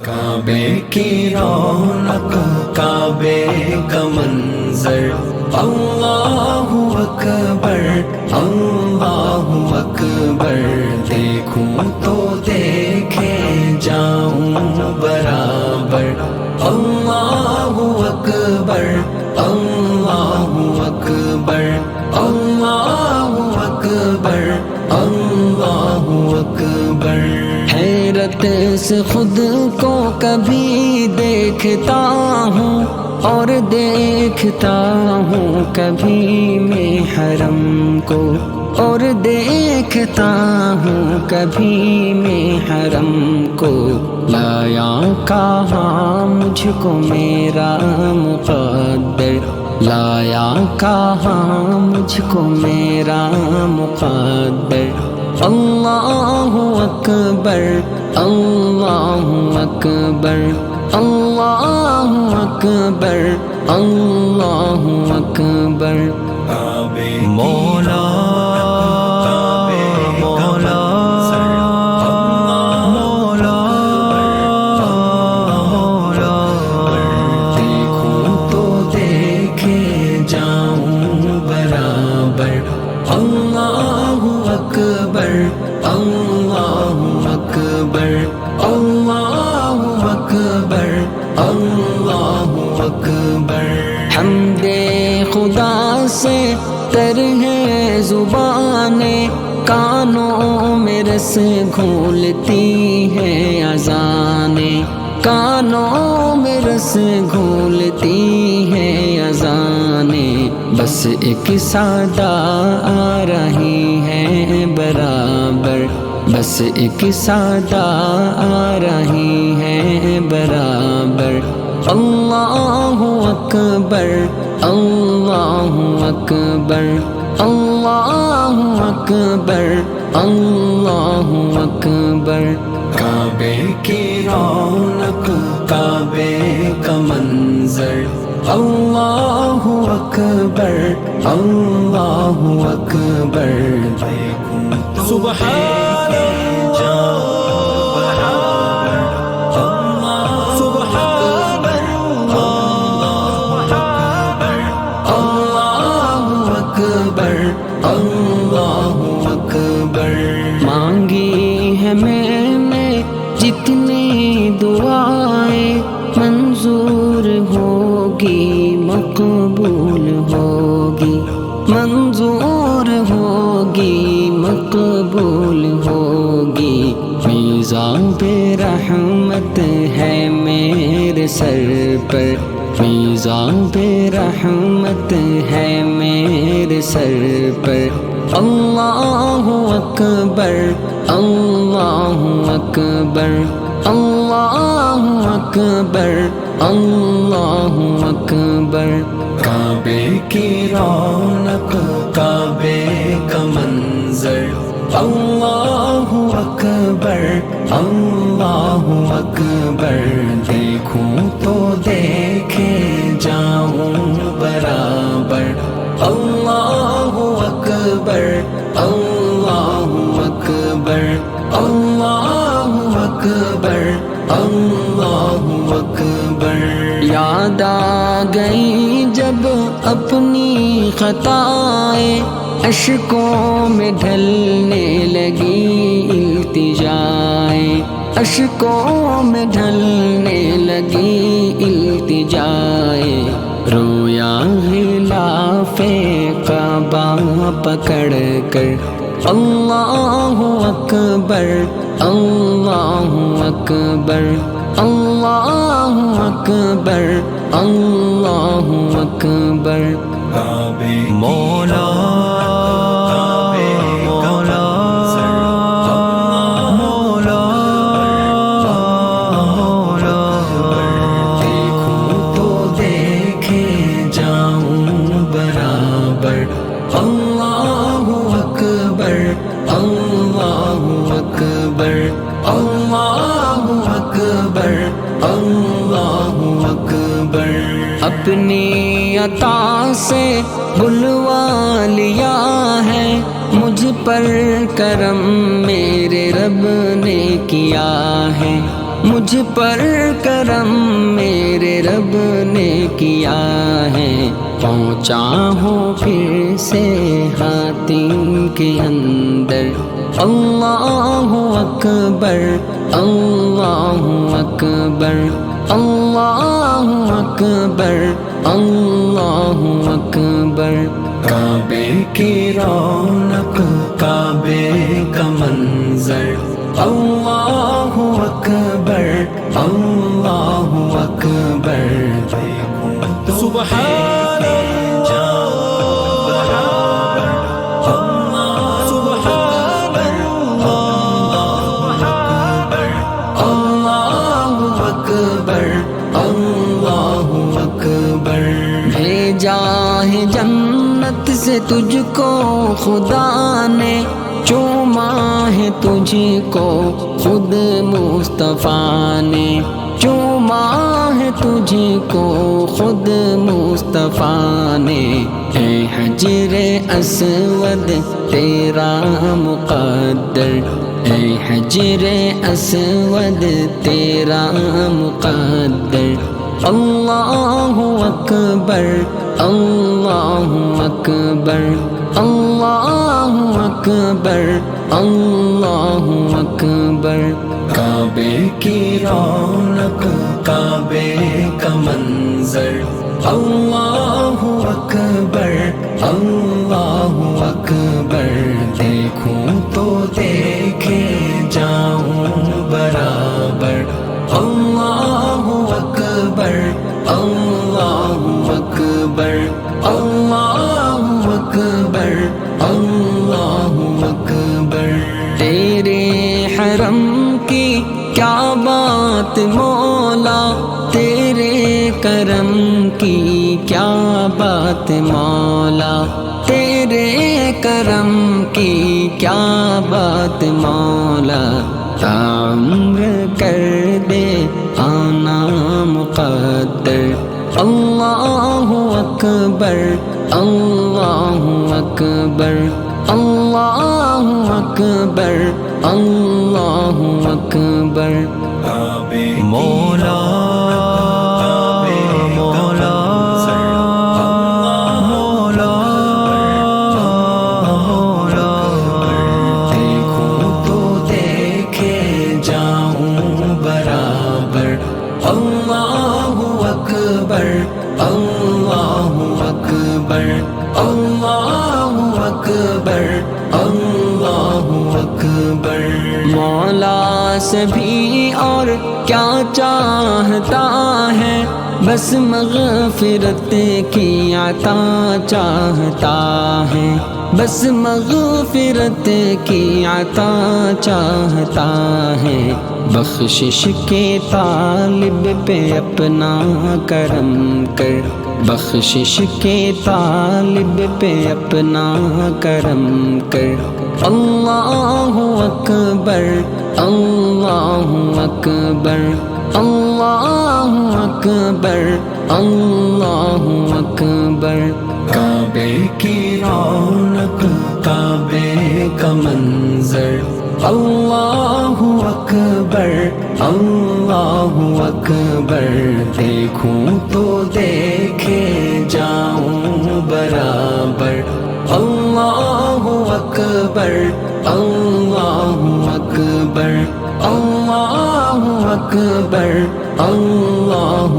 کعبے کی رونق کعبے کا منظر، اللہ اکبر اللہ اکبر، دیکھوں تو دیکھے جاؤں برابر، اللہ اکبر اللہ اکبر اللہ اکبر اللہ اکبر۔ حیرت سے خود کو کبھی دیکھتا ہوں اور دیکھتا ہوں کبھی میں حرم کو، اور دیکھتا ہوں کبھی میں حرم کو، لایا کہاں مجھ کو میرا مقدر، لایا کہاں مجھ کو میرا مقدر۔ اللہ اکبر اللہ اکبر اللہ اکبر اللہ اکبر۔ مولا مولا مولا مولا، دیکھوں تو دیکھے جاؤں برابر، اللہ اکبر اللہ اکبر اللہ اکبر اللہ اکبر۔ حمد خدا سے تر ہے زبانیں، کانوں میں رس گھولتی ہے اذانیں، کانوں میں رس گھولتی ہے اذانیں، بس ایک صدا آ رہی ہے برابر، بس ایک صدا آ رہی ہے برابر۔ اللہ اکبر اللہ اکبر اللہ اکبر اللہ اکبر۔ کعبے کی رونق کعبے کا منظر، اللہ اکبر اللہ اکبر، سبحان اللہ اکبر۔ مانگی ہے میں نے جتنی دعائیں، منظور ہوگی مقبول ہوگی، منظور ہوگی مقبول ہوگی۔ میزان پہ رحمت ہے میرے سر پر، میزان پہ رحمت ہے میرے سر پر۔ اللہ اکبر اللہ اکبر اللہ اکبر اللہ اکبر۔ کعبے کی رونق کعبے کا منظر، اللہ اکبر اللہ اکبر، دیکھوں تو دیکھے جاؤں برابر، اللہ اکبر اللہ اکبر اللہ اکبر اللہ اکبر۔ یاد آ گئی جب اپنی خطائیں، اشکوں میں ڈھلنے لگی التجائیں، اشکوں میں ڈھلنے لگی التجائیں، رویا غلاف کعبہ پکڑ کر، اللہ اکبر اللہ اکبر اللہ اکبر اللہ اکبر۔ مولا مولا مولا مولا، دیکھوں تو دیکھے جاؤں برابر، اللہ اکبر اللہ اکبر اللہ اکبر اللہ اکبر۔ اپنی عطا سے بلوا لیا ہے مجھ پر کرم، میرے رب نے کیا ہے مجھ پر کرم میرے رب نے کیا ہے، پہنچا ہوں پھر سے حاتم کے اندر۔ اللہ اکبر اللہ اکبر اللہ اکبر اللہ اکبر۔ کعبے کی رونق کعبے کا منظر، اللہ اکبر اللہ اکبر۔ سبحان بھیجا ہے جنت سے تجھ کو خدا نے، چوما ہے تجھ کو خود مصطفیٰ نے، چوما ہے تجھ کو خود مصطفیٰ نے۔ اے حجر اسود تیرا مقدر، اے حجر اسود تیرا مقدر۔ اللہ اکبر اللہ اکبر اللہ اکبر اللہ اکبر۔ کعبے کی رونق کعبے کا منظر، اللہ اکبر اللہ اکبر۔ دیکھوں تو دیکھے جاؤں برابر، اللہ اکبر اللہ اکبر اللہ اکبر اللہ اکبر۔ تیرے حرم کی کیا بات مولا، تیرے کرم کی کیا بات مولا، تیرے کرم کی کیا بات مولا۔ تعمر کر دے آنا مقدر، اللہ اکبر اللہ اکبر اللہ اکبر اللہ اکبر۔ مولا مولا مولا مولا، دیکھوں تو دیکھے جاؤں برابر، اللہ اکبر اللہ اکبر اللہ اکبر اللہ اکبر۔ مولا سے بھی اور کیا چاہتا ہے، بس مغفرت کی عطا چاہتا ہے، بس مغفرت کی عطا چاہتا ہے۔ بخشش کے طالب پہ اپنا کرم کر، بخشش کے طالب پہ اپنا کرم کر۔ اللہ اکبر اللہ اکبر اللہ اکبر اللہ اکبر۔ کعبے کی رونق کعبے کا منظر، اللہ اکبر اللہ اکبر۔ دیکھوں تو دیکھے جاؤں برابر، اللہ اکبر اللہ اکبر اللہ اکبر اللہ